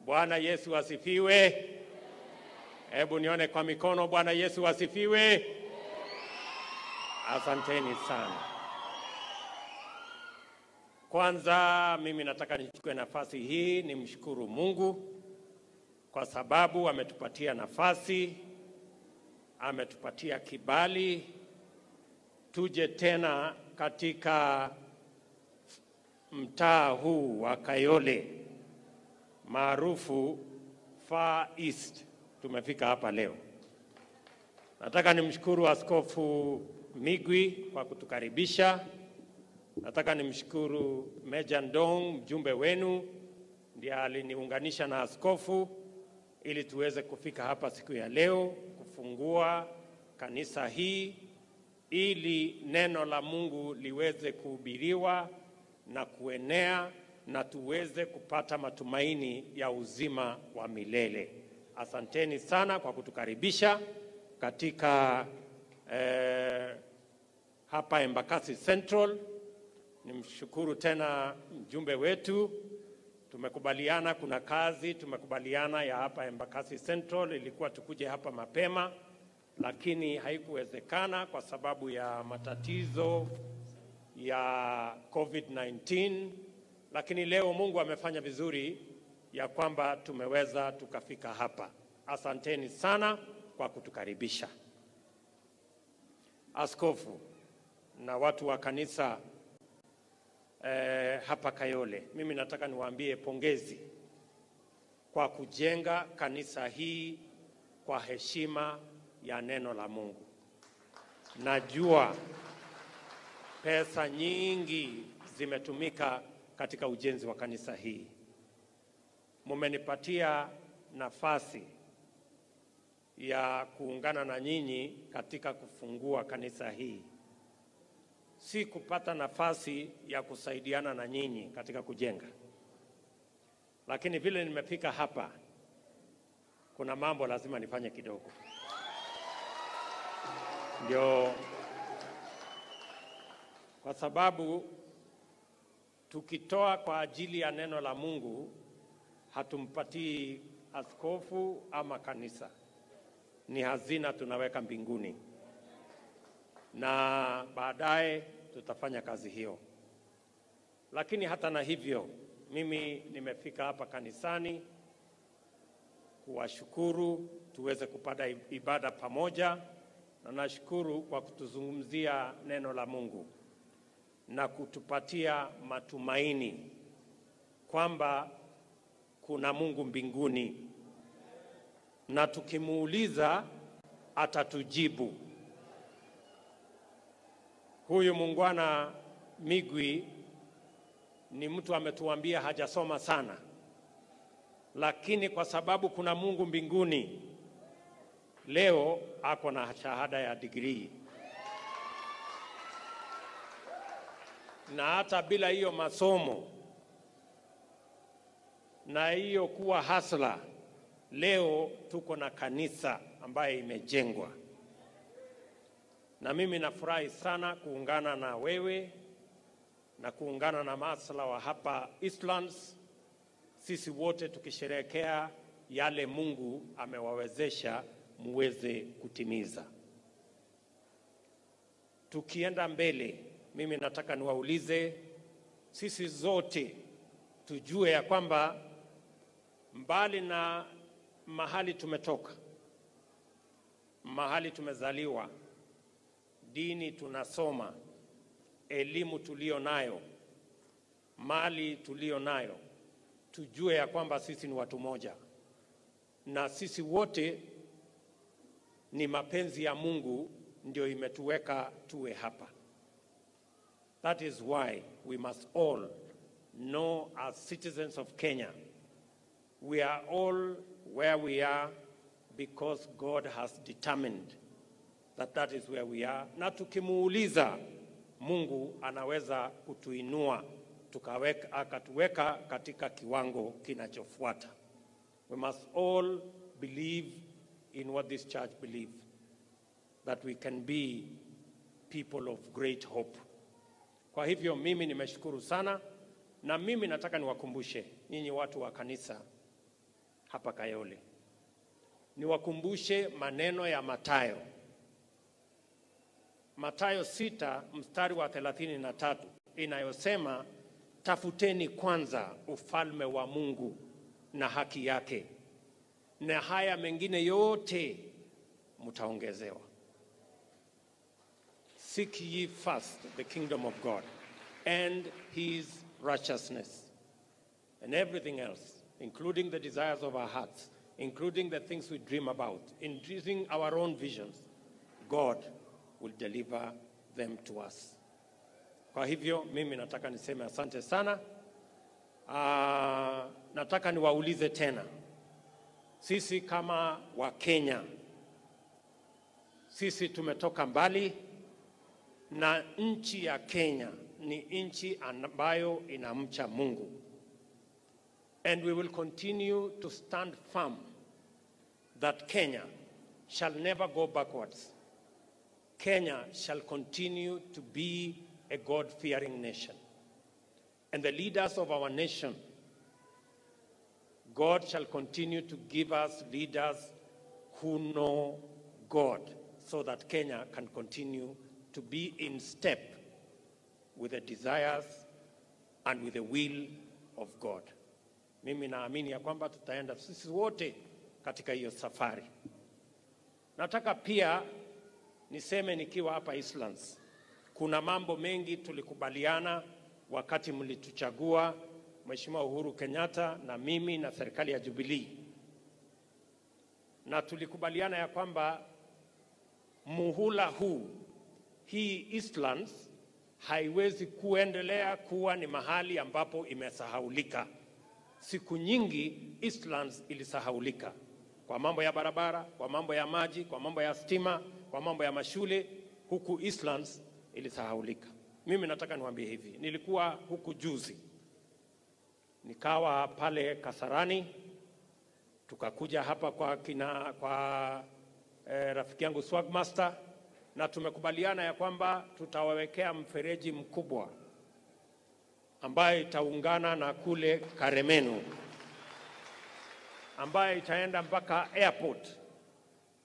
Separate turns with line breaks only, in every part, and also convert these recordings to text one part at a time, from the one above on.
Bwana Yesu asifiwe. Hebu nione kwa mikono. Bwana Yesu asifiwe. Asanteni sana. Kwanza mimi nataka nichukue nafasi hii nimshukuru Mungu kwa sababu ametupatia nafasi, ametupatia kibali tuje tena katika mtaa huu wa Kayole maarufu Far East. Tumefika hapa leo. Nataka nimshukuru Askofu Migwi kwa kutukaribisha. Nataka nimshukuru Meja Ndong, mjumbe wenu, ndiye aliniunganisha na askofu ili tuweze kufika hapa siku ya leo kufungua kanisa hii ili neno la Mungu liweze kuhubiriwa na kuenea na tuweze kupata matumaini ya uzima wa milele. Asanteni sana kwa kutukaribisha katika hapa Embakasi Central. Nimshukuru tena mjumbe wetu. Tumekubaliana kuna kazi tumekubaliana ya hapa Embakasi Central, ilikuwa tukuje hapa mapema lakini haikuwezekana kwa sababu ya matatizo ya COVID-19, lakini leo Mungu amefanya vizuri ya kwamba tumeweza tukafika hapa. Asanteni sana kwa kutukaribisha. Askofu na watu wa kanisa hapa Kayole, mimi nataka niwaambie pongezi kwa kujenga kanisa hii kwa heshima ya neno la Mungu. Najua pesa nyingi zimetumika katika ujenzi wa kanisa hii. Mumenipatia nafasi ya kuungana na nyinyi katika kufungua kanisa hii. Si kupata nafasi ya kusaidiana na nyinyi katika kujenga. Lakini vile nimefika hapa, kuna mambo lazima nifanye kidogo. Ndio, kwa sababu tukitoa kwa ajili ya neno la Mungu, hatumpatii askofu ama kanisa. Ni hazina tunaweka mbinguni. Na baadaye tutafanya kazi hiyo. Lakini hata na hivyo, mimi nimefika hapa kanisani kuwashukuru tuweze kupata ibada pamoja, na nashukuru kwa kutuzungumzia neno la Mungu na kutupatia matumaini kwamba kuna Mungu mbinguni na tukimuuliza atatujibu. Huyu muungwana Migwi ni mtu ametuambia hajasoma sana, lakini kwa sababu kuna Mungu mbinguni, leo ako na shahada ya degree. Na hata bila hiyo masomo na hiyo kuwa hasla, leo tuko na kanisa ambaye imejengwa. Na mimi nafurahi sana kuungana na wewe na kuungana na masala wa hapa Eastlands, sisi wote tukisherehekea yale Mungu amewawezesha muweze kutimiza. Tukienda mbele, mimi nataka niwaulize sisi zote tujue ya kwamba mbali na mahali tumetoka, mahali tumezaliwa, dini tunasoma, elimu tulio nayo, mali tulio nayo, tujue ya kwamba sisi ni watu moja. Na sisi wote ni mapenzi ya Mungu ndio imetuweka tuwe hapa. That is why we must all know as citizens of Kenya, we are all where we are because God has determined that is where we are. Na tukimuuliza, Mungu anaweza kutuinua akatuweka katika kiwango kinachofuata. We must all believe in what this church believes, that we can be people of great hope. Kwa hivyo mimi nimeshukuru sana, na mimi nataka niwakumbushe nyinyi watu wa kanisa hapa Kayole. Niwakumbushe maneno ya Mathayo. Mathayo 6 mstari wa 33 inayosema, tafuteni kwanza ufalme wa Mungu na haki yake, na haya mengine yote mtaongezewa. Seek ye first the kingdom of God and his righteousness, and everything else, including the desires of our hearts, including the things we dream about, including our own visions, God will deliver them to us. Kwa hivyo mimi nataka niseme asante sana. Nataka niwaulize tena, sisi kama wa Kenya, sisi tumetoka mbali, na nchi ya Kenya ni nchi ambayo inamcha Mungu. And we will continue to stand firm that Kenya shall never go backwards. Kenya shall continue to be a God-fearing nation. And the leaders of our nation, God shall continue to give us leaders who know God, so that Kenya can continue to be in step with the desires and with the will of God. Mimi naamini ya kwamba tutaenda sisi wote katika hiyo safari. Nataka pia niseme nikiwa hapa Eastlands, kuna mambo mengi tulikubaliana wakati mlituchagua Mheshimiwa Uhuru Kenyatta na mimi na serikali ya Jubilee. Na tulikubaliana ya kwamba muhula huu, hii Eastlands haiwezi kuendelea kuwa ni mahali ambapo imesahaulika. Siku nyingi Eastlands ilisahaulika kwa mambo ya barabara, kwa mambo ya maji, kwa mambo ya stima, kwa mambo ya mashule. Huku Eastlands ilisahaulika. Mimi nataka niwaambie hivi, nilikuwa huku juzi, nikawa pale Kasarani, tukakuja hapa kwa rafiki yangu Swagmaster, na tumekubaliana ya kwamba tutawawekea mfereji mkubwa ambaye itaungana na kule Karemenu, ambaye itaenda mpaka airport,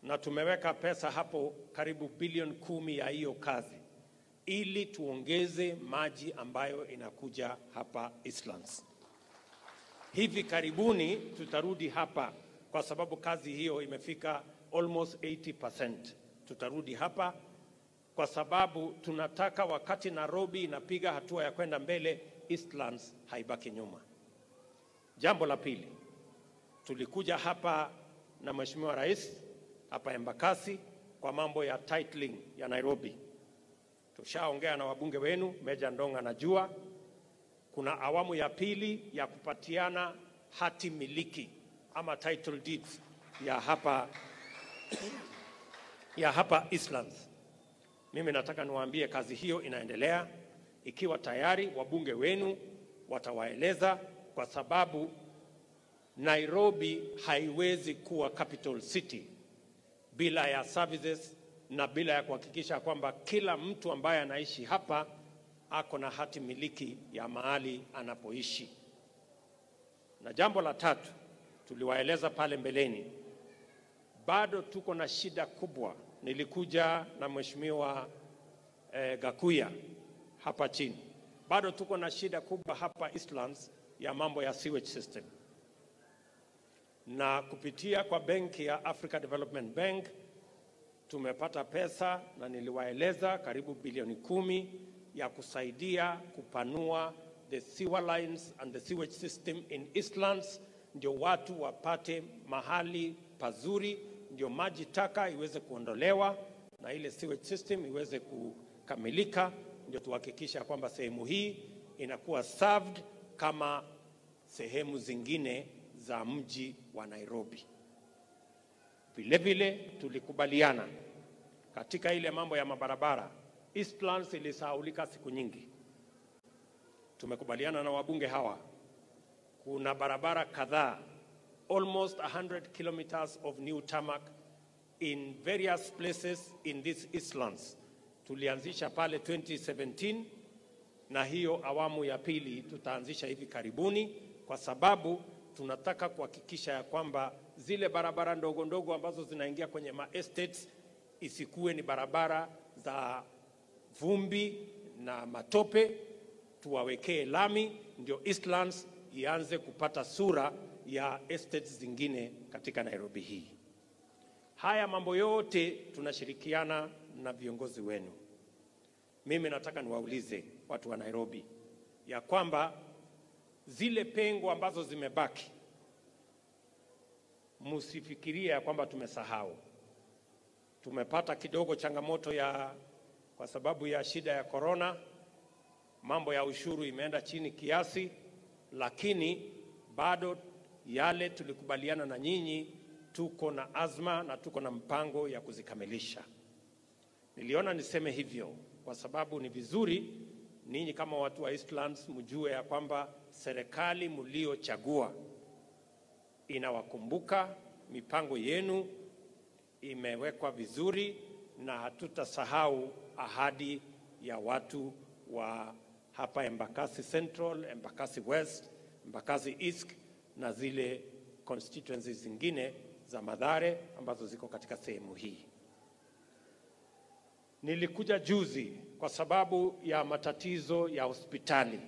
na tumeweka pesa hapo karibu bilioni 10 ya hiyo kazi, ili tuongeze maji ambayo inakuja hapa Eastlands. Hivi karibuni tutarudi hapa, kwa sababu kazi hiyo imefika almost 80%. Tutarudi hapa kwa sababu tunataka wakati Nairobi inapiga hatua ya kwenda mbele, Eastlands haibaki nyuma. Jambo la pili, tulikuja hapa na Mheshimiwa Rais hapa Embakasi kwa mambo ya titling ya Nairobi. Tushaongea na wabunge wenu, Meja Ndonga anajua. Kuna awamu ya pili ya kupatiana hati miliki ama title deeds ya hapa Eastlands. Mimi nataka niwaambie kazi hiyo inaendelea. Ikiwa tayari, wabunge wenu watawaeleza, kwa sababu Nairobi haiwezi kuwa capital city bila ya services na bila ya kuhakikisha kwamba kila mtu ambaye anaishi hapa ako na hati miliki ya mahali anapoishi. Na jambo la tatu, tuliwaeleza pale mbeleni, bado tuko na shida kubwa. Nilikuja na Mheshimiwa Gakuya hapa chini. Bado tuko na shida kubwa hapa Eastlands ya mambo ya sewage system. Na kupitia kwa benki ya Africa Development Bank tumepata pesa, na niliwaeleza karibu bilioni 10 ya kusaidia kupanua the sewer lines and the sewage system in Eastlands, ndio watu wapate mahali pazuri, ndio maji taka iweze kuondolewa na ile sewage system iweze kukamilika, ndio tuhakikisha kwamba sehemu hii inakuwa served kama sehemu zingine za mji wa Nairobi. Vile vile tulikubaliana katika ile mambo ya mabarabara. Eastlands ilisahaulika siku nyingi. Tumekubaliana na wabunge hawa, kuna barabara kadhaa, almost 100 kilometers of new tarmac in various places in this Eastlands. Tulianzisha pale 2017, na hiyo awamu ya pili tutaanzisha hivi karibuni, kwa sababu tunataka kuhakikisha ya kwamba zile barabara ndogo ndogo ambazo zinaingia kwenye estates isikuwe ni barabara za vumbi na matope, tuwawekee lami ndio Eastlands ianze kupata sura ya estates zingine katika Nairobi hii. Haya mambo yote tunashirikiana na viongozi wenu. Mimi nataka niwaulize watu wa Nairobi ya kwamba zile pengo ambazo zimebaki, msifikirie ya kwamba tumesahau. Tumepata kidogo changamoto kwa sababu ya shida ya corona, mambo ya ushuru imeenda chini kiasi, lakini bado yale tulikubaliana na nyinyi, tuko na azma na tuko na mpango ya kuzikamilisha. Niliona niseme hivyo kwa sababu ni vizuri ninyi kama watu wa Eastlands mjue ya kwamba serikali mliochagua inawakumbuka, mipango yenu imewekwa vizuri, na hatutasahau ahadi ya watu wa hapa Embakasi Central, Embakasi West, Embakasi East na zile constituencies zingine za Mathare ambazo ziko katika sehemu hii. Nilikuja juzi kwa sababu ya matatizo ya hospitali.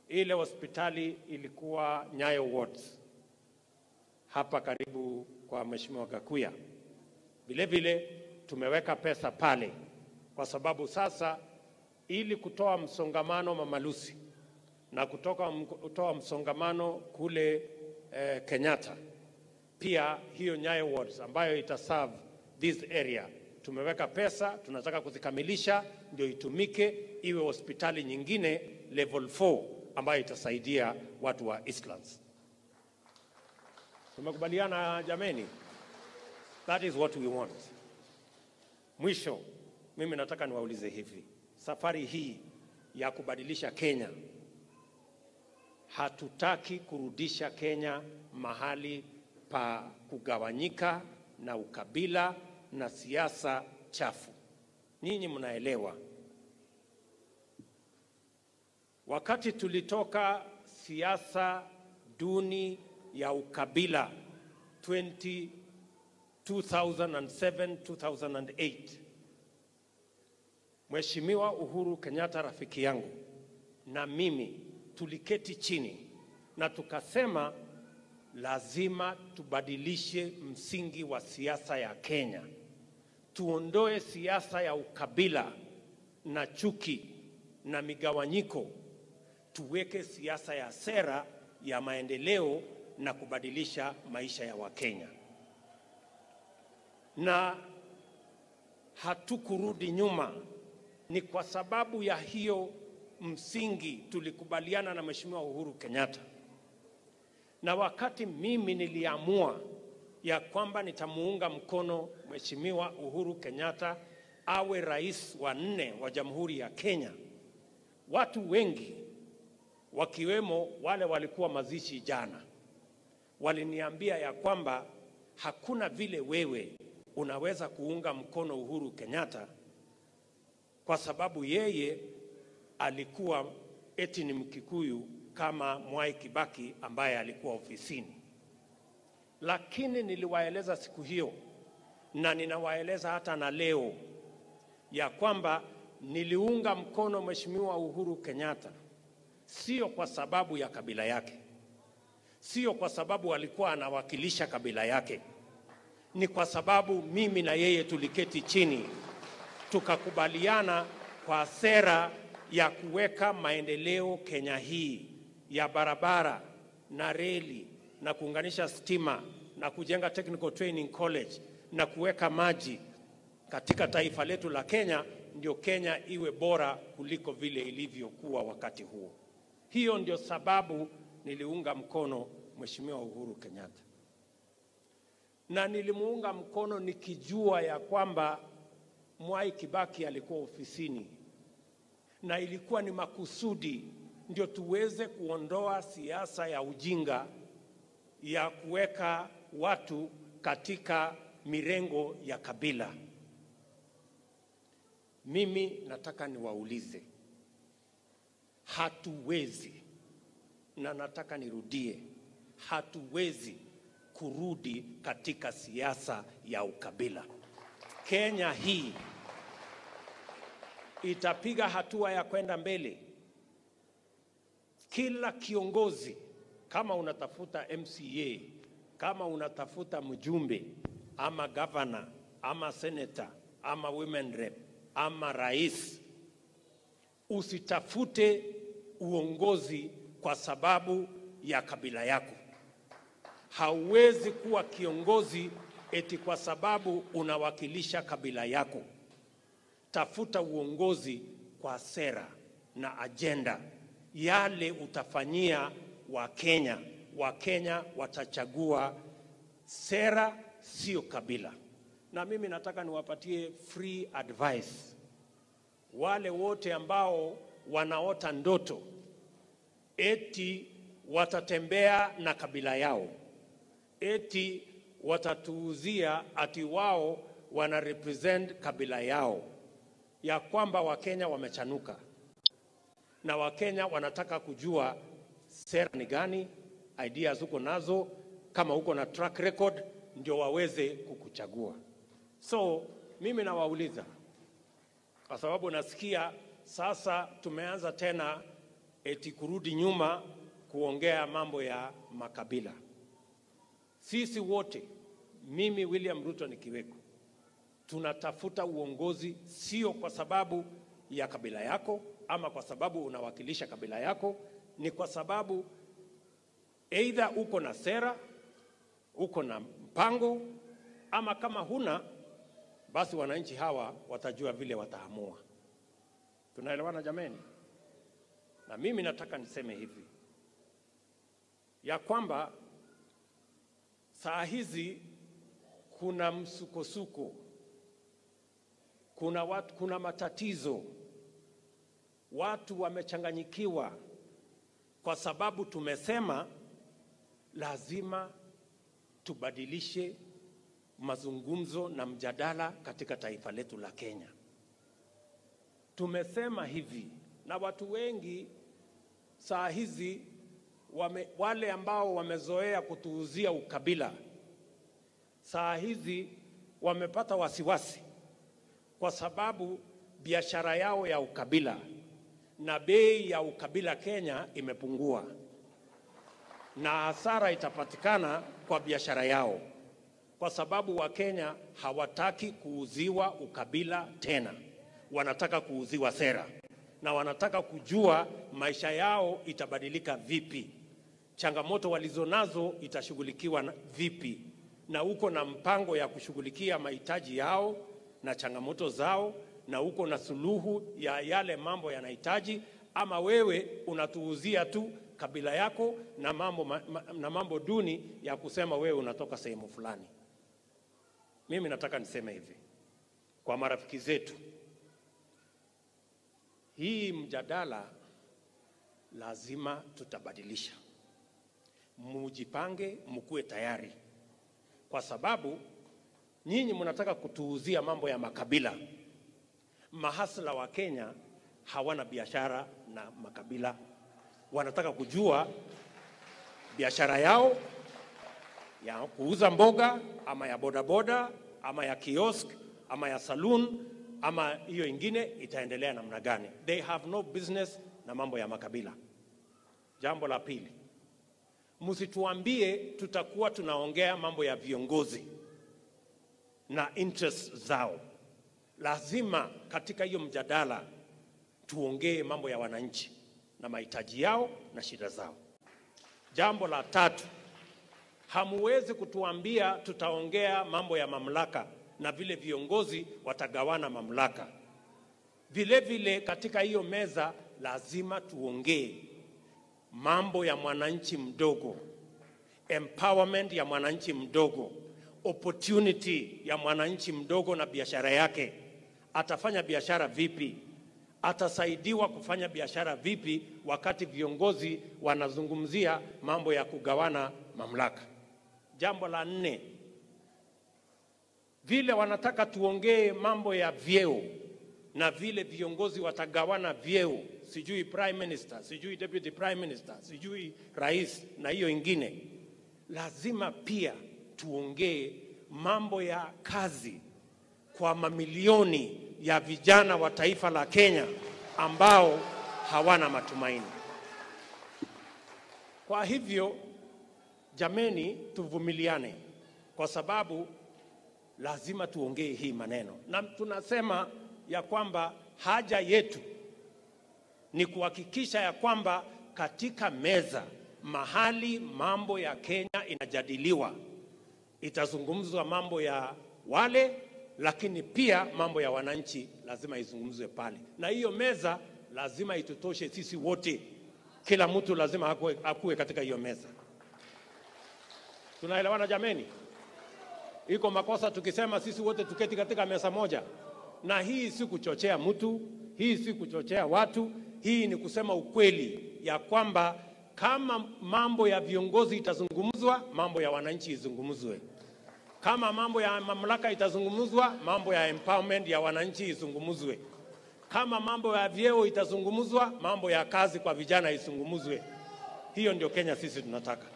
Ile hospitali ilikuwa Nyayo Wards hapa karibu kwa Mheshimiwa Gakuya. Vile vile tumeweka pesa pale kwa sababu sasa ili kutoa msongamano Mamalusi na kutoa msongamano kule Kenyatta, pia hiyo Nyayo Wards ambayo itaserve this area, tumeweka pesa, tunataka kuzikamilisha ndio itumike iwe hospitali nyingine level 4 ambayo itasaidia watu wa Eastlands. Tumekubaliana jameni? That is what we want. Mwisho, mimi nataka niwaulize hivi. Safari hii ya kubadilisha Kenya, hatutaki kurudisha Kenya mahali pa kugawanyika na ukabila na siasa chafu. Nyinyi mnaelewa. Wakati tulitoka siasa duni ya ukabila 2007-2008, Mheshimiwa Uhuru Kenyatta rafiki yangu na mimi tuliketi chini na tukasema lazima tubadilishe msingi wa siasa ya Kenya. Tuondoe siasa ya ukabila na chuki na migawanyiko, tuweke siasa ya sera ya maendeleo na kubadilisha maisha ya Wakenya. Na hatukurudi nyuma. Ni kwa sababu ya hiyo msingi tulikubaliana na Mheshimiwa Uhuru Kenyatta. Na wakati mimi niliamua ya kwamba nitamuunga mkono Mheshimiwa Uhuru Kenyatta awe rais wa 4 wa Jamhuri ya Kenya, watu wengi wakiwemo wale walikuwa mazishi jana waliniambia ya kwamba hakuna vile wewe unaweza kuunga mkono Uhuru Kenyatta kwa sababu yeye alikuwa eti ni Mkikuyu kama Mwai Kibaki ambaye alikuwa ofisini. Lakini niliwaeleza siku hiyo na ninawaeleza hata na leo ya kwamba niliunga mkono Mheshimiwa Uhuru Kenyatta sio kwa sababu ya kabila yake, sio kwa sababu alikuwa anawakilisha kabila yake, ni kwa sababu mimi na yeye tuliketi chini tukakubaliana kwa sera ya kuweka maendeleo Kenya hii ya barabara na reli na kuunganisha stima na kujenga technical training college na kuweka maji katika taifa letu la Kenya, ndio Kenya iwe bora kuliko vile ilivyokuwa wakati huo. Hiyo ndio sababu niliunga mkono Mheshimiwa Uhuru Kenyatta. Na nilimuunga mkono nikijua ya kwamba Mwai Kibaki alikuwa ofisini, na ilikuwa ni makusudi ndio tuweze kuondoa siasa ya ujinga ya kuweka watu katika mirengo ya kabila. Mimi nataka niwaulize, hatuwezi, na nataka nirudie, hatuwezi kurudi katika siasa ya ukabila. Kenya hii itapiga hatua ya kwenda mbele. Kila kiongozi, kama unatafuta MCA, kama unatafuta mjumbe, ama governor, ama senator, ama women rep, ama rais, usitafute uongozi kwa sababu ya kabila yako. Hauwezi kuwa kiongozi eti kwa sababu unawakilisha kabila yako. Tafuta uongozi kwa sera na agenda, yale utafanyia Wakenya. Wakenya watachagua sera, sio kabila. Na mimi nataka niwapatie free advice wale wote ambao wanaota ndoto eti watatembea na kabila yao, eti watatuuzia ati wao wana represent kabila yao, ya kwamba Wakenya wamechanuka na Wakenya wanataka kujua sera ni gani, ideas uko nazo, kama uko na track record ndio waweze kukuchagua. So mimi nawauliza, kwa sababu nasikia sasa tumeanza tena eti kurudi nyuma kuongea mambo ya makabila. Sisi wote, mimi William Ruto nikiweko, tunatafuta uongozi sio kwa sababu ya kabila yako ama kwa sababu unawakilisha kabila yako, ni kwa sababu either uko na sera, uko na mpango, ama kama huna, basi wananchi hawa watajua vile wataamua. Tunaelewana jameni? Na mimi nataka niseme hivi, ya kwamba saa hizi kuna msukosuko, kuna matatizo, watu wamechanganyikiwa kwa sababu tumesema lazima tubadilishe mazungumzo na mjadala katika taifa letu la Kenya. Tumesema hivi, na watu wengi saa hizi wale ambao wamezoea kutuuzia ukabila, saa hizi wamepata wasiwasi kwa sababu biashara yao ya ukabila na bei ya ukabila Kenya imepungua, na hasara itapatikana kwa biashara yao, kwa sababu Wakenya hawataki kuuziwa ukabila tena, wanataka kuuziwa sera, na wanataka kujua maisha yao itabadilika vipi, changamoto walizonazo itashughulikiwa vipi, na uko na mpango ya kushughulikia mahitaji yao na changamoto zao, na uko na suluhu ya yale mambo yanahitaji, ama wewe unatuuzia tu kabila yako na mambo duni ya kusema wewe unatoka sehemu fulani. Mimi nataka niseme hivi kwa marafiki zetu, hii mjadala lazima tutabadilisha. Mujipange, mkuwe tayari, kwa sababu nyinyi mnataka kutuuzia mambo ya makabila. Mahasla wa Kenya hawana biashara na makabila. Wanataka kujua biashara yao ya kuuza mboga, ama ya bodaboda, ama ya kiosk, ama ya saloon, ama hiyo ingine itaendelea namna gani. They have no business na mambo ya makabila. Jambo la pili, msituambie tutakuwa tunaongea mambo ya viongozi na interest zao. Lazima katika hiyo mjadala tuongee mambo ya wananchi na mahitaji yao na shida zao. Jambo la tatu, hamuwezi kutuambia tutaongea mambo ya mamlaka na vile viongozi watagawana mamlaka. Vile vile katika hiyo meza lazima tuongee mambo ya mwananchi mdogo, empowerment ya mwananchi mdogo, opportunity ya mwananchi mdogo na biashara yake. Atafanya biashara vipi? Atasaidiwa kufanya biashara vipi wakati viongozi wanazungumzia mambo ya kugawana mamlaka? Jambo la nne, vile wanataka tuongee mambo ya vyeo na vile viongozi watagawana vyeo, sijui prime minister, sijui deputy prime minister, sijui rais na hiyo ingine. lazima pia tuongee mambo ya kazi kwa mamilioni ya vijana wa taifa la Kenya ambao hawana matumaini. Kwa hivyo, jameni, tuvumiliane kwa sababu lazima tuongee hii maneno. Na tunasema ya kwamba haja yetu ni kuhakikisha ya kwamba katika meza mahali mambo ya Kenya inajadiliwa, itazungumzwa mambo ya wale, lakini pia mambo ya wananchi lazima izungumzwe pale. Na hiyo meza lazima itutoshe sisi wote. Kila mtu lazima akuwe katika hiyo meza. Tunaelewana jameni? Iko makosa tukisema sisi wote tuketi katika meza moja? Na hii si kuchochea mtu, hii si kuchochea watu, hii ni kusema ukweli ya kwamba kama mambo ya viongozi itazungumzwa, mambo ya wananchi izungumzwe. Kama mambo ya mamlaka itazungumzwa, mambo ya empowerment ya wananchi izungumzwe. Kama mambo ya vyeo itazungumzwa, mambo ya kazi kwa vijana izungumzwe. Hiyo ndio Kenya sisi tunataka.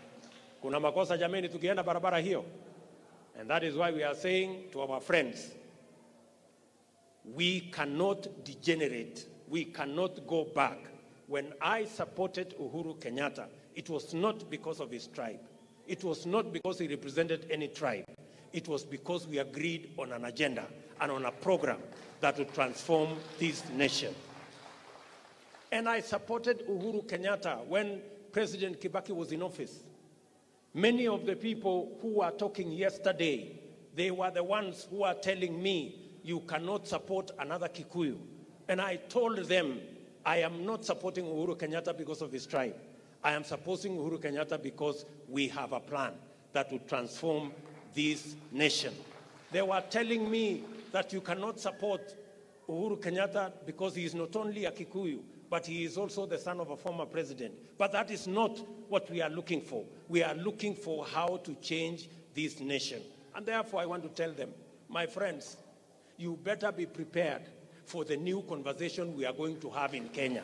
Kuna makosa jameni tukienda barabara hiyo? And that is why we are saying to our friends, we cannot degenerate. We cannot go back. When I supported Uhuru Kenyatta, it was not because of his tribe. It was not because he represented any tribe. It was because we agreed on an agenda and on a program that would transform this nation. And I supported Uhuru Kenyatta when President Kibaki was in office. Many of the people who were talking yesterday, they were the ones who are telling me, you cannot support another Kikuyu. And I told them, I am not supporting Uhuru Kenyatta because of his tribe. I am supporting Uhuru Kenyatta because we have a plan that will transform this nation. They were telling me that you cannot support Uhuru Kenyatta because he is not only a Kikuyu, but he is also the son of a former president. But that is not what we are looking for. We are looking for how to change this nation. And therefore, I want to tell them, my friends, you better be prepared for the new conversation we are going to have in Kenya.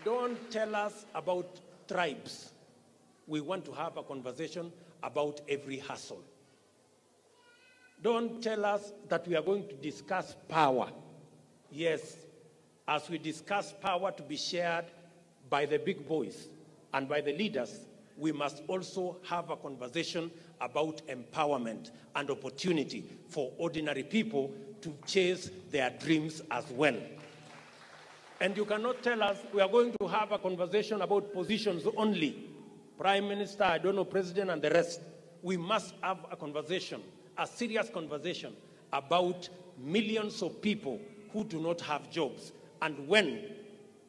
Don't tell us about tribes. We want to have a conversation about every hustle. Don't tell us that we are going to discuss power. Yes, as we discuss power to be shared by the big boys and by the leaders, we must also have a conversation about empowerment and opportunity for ordinary people to chase their dreams as well. And you cannot tell us we are going to have a conversation about positions only. Prime Minister, I don't know, President and the rest. We must have a conversation, a serious conversation about millions of people who do not have jobs. And when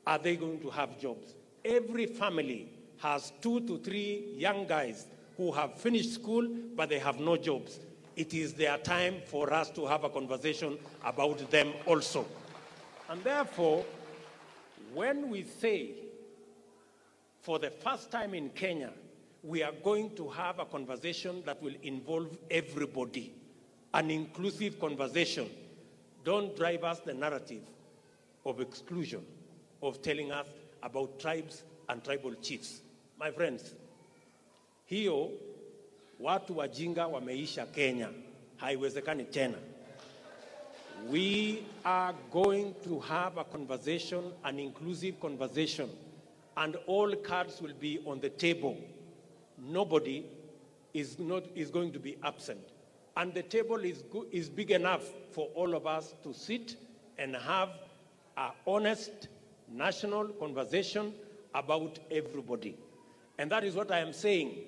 are they going to have jobs? Every family has 2 to 3 young guys who have finished school, but they have no jobs. It is their time for us to have a conversation about them also. And therefore, when we say, for the first time in Kenya, we are going to have a conversation that will involve everybody, an inclusive conversation. Don't drive us the narrative of exclusion, of telling us about tribes and tribal chiefs. My friends, hiyo watu wajinga wameisha Kenya, haiwezekani tena. We are going to have a conversation, an inclusive conversation, and all cards will be on the table. Nobody is going to be absent. And the table is big enough for all of us to sit and have an honest national conversation about everybody. And that is what I am saying.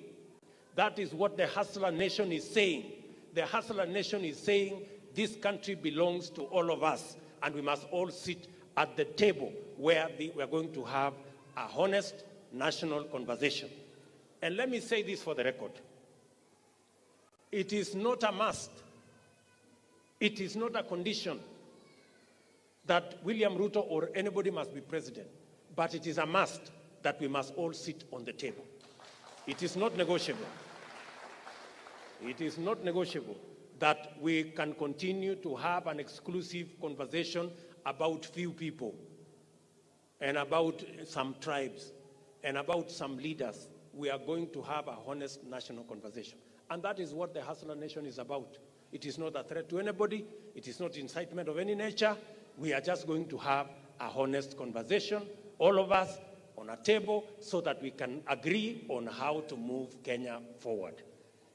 That is what the Hustler Nation is saying. The Hustler Nation is saying this country belongs to all of us, and we must all sit at the table where we are going to have a honest national conversation. And let me say this for the record. It is not a must. It is not a condition that William Ruto or anybody must be president. But it is a must that we must all sit on the table. It is not negotiable. It is not negotiable that we can continue to have an exclusive conversation about few people and about some tribes and about some leaders, we are going to have a honest national conversation. And that is what the Hustler Nation is about. It is not a threat to anybody. It is not incitement of any nature. We are just going to have a honest conversation, all of us on a table, so that we can agree on how to move Kenya forward.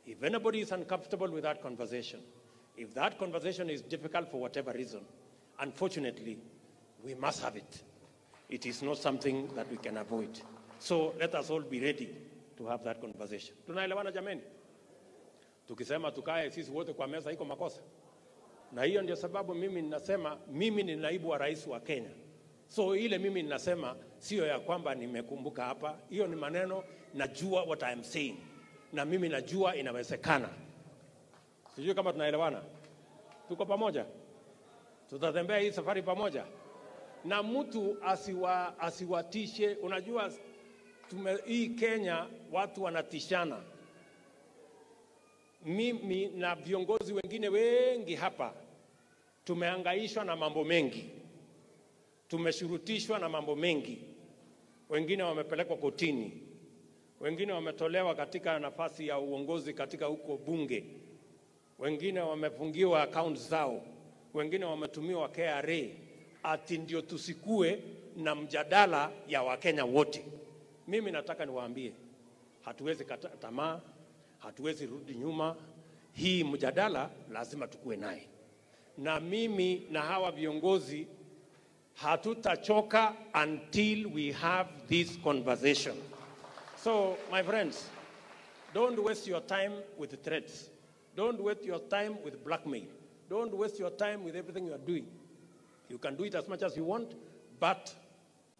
If anybody is uncomfortable with that conversation, if that conversation is difficult for whatever reason, unfortunately, we must have it. It is not something that we can avoid. So let us all be ready to have that conversation. Tunaelewana jameni? Tukisema tukae sisi wote kwa meza iko makosa. Na hiyo ndio sababu mimi ninasema mimi ni naibu wa rais wa Kenya. So ile mimi ninasema sio ya kwamba nimekumbuka hapa. Hiyo ni maneno, najua what I am saying. Na mimi najua inawezekana. Sijui kama tunaelewana. Tuko pamoja? Tutatembea hii safari pamoja. Na mtu asiwatishe. Unajua hii Kenya watu wanatishana. Mimi na viongozi wengine wengi hapa tumehangaishwa na mambo mengi. Tumeshurutishwa na mambo mengi. Wengine wamepelekwa kotini. Wengine wametolewa katika nafasi ya uongozi katika huko bunge. Wengine wamefungiwa accounts zao. Wengine wametumiwa KRA. Ati ndio tusikue na mjadala ya Wakenya wote. Mimi nataka niwaambie, hatuwezi kata tamaa, hatuwezi rudi nyuma. Hii mjadala lazima tukue naye. Na mimi na hawa viongozi hatutachoka until we have this conversation. So, my friends, don't waste your time with threats. Don't waste your time with blackmail. Don't waste your time with everything you are doing. You can do it as much as you want, but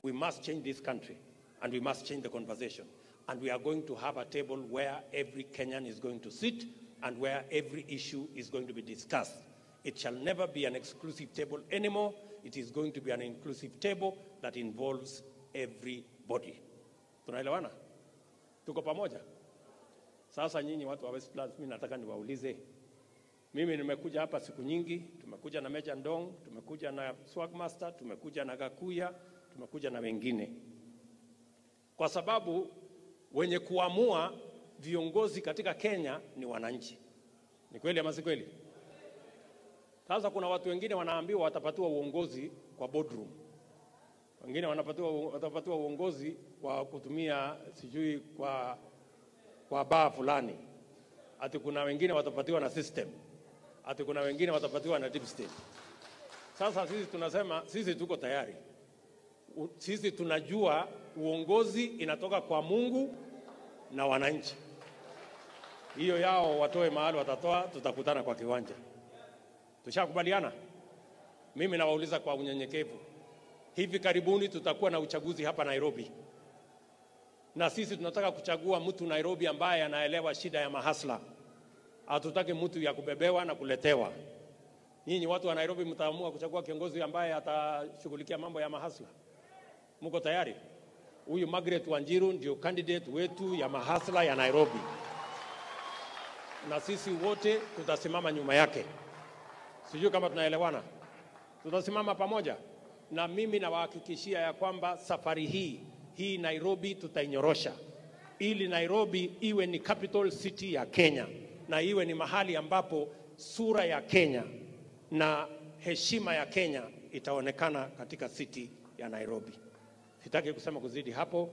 we must change this country, and we must change the conversation. And we are going to have a table where every Kenyan is going to sit and where every issue is going to be discussed. It shall never be an exclusive table anymore. It is going to be an inclusive table that involves everybody. Tunaelewana? Tuko pamoja? Sasa nyinyi watu wa Westlands, mimi nataka niwaulize. Mimi nimekuja hapa siku nyingi, tumekuja na Meja Ndong, tumekuja na Swagmaster, tumekuja na Gakuya, tumekuja na wengine. Kwa sababu wenye kuamua viongozi katika Kenya ni wananchi. Ni kweli ama si kweli? Sasa kuna watu wengine wanaambiwa watapatiwa uongozi kwa boardroom. Wengine watapatiwa uongozi kwa kutumia sijui kwa baa fulani. Ati kuna wengine watapatiwa na system. Ati kuna wengine watapatiwa na deep state. Sasa sisi tunasema sisi tuko tayari. Sisi tunajua uongozi inatoka kwa Mungu na wananchi. Hiyo yao watoe mahali watatoa, tutakutana kwa kiwanja. Tushakubaliana? Mimi nawauliza kwa unyenyekevu. Hivi karibuni tutakuwa na uchaguzi hapa Nairobi. Na sisi tunataka kuchagua mtu Nairobi ambaye anaelewa shida ya mahasla. Hatutaki mtu ya kubebewa na kuletewa. Nyinyi watu wa Nairobi mtaamua kuchagua kiongozi ambaye atashughulikia mambo ya mahasla. Mko tayari? Huyu Margaret Wanjiru ndio candidate wetu ya mahasla ya Nairobi. Na sisi wote tutasimama nyuma yake. Sijui kama tunaelewana. Tutasimama pamoja. Na mimi nawahakikishia ya kwamba safari hii Nairobi tutainyorosha. Ili Nairobi iwe ni capital city ya Kenya. Na iwe ni mahali ambapo sura ya Kenya na heshima ya Kenya itaonekana katika city ya Nairobi. Sitaki kusema kuzidi hapo.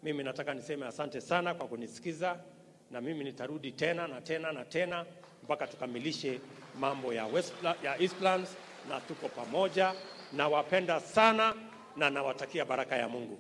Mimi nataka niseme asante sana kwa kunisikiza. Na mimi nitarudi tena na tena na tena mpaka tukamilishe mambo ya Eastlands, na tuko pamoja. Nawapenda sana na nawatakia baraka ya Mungu.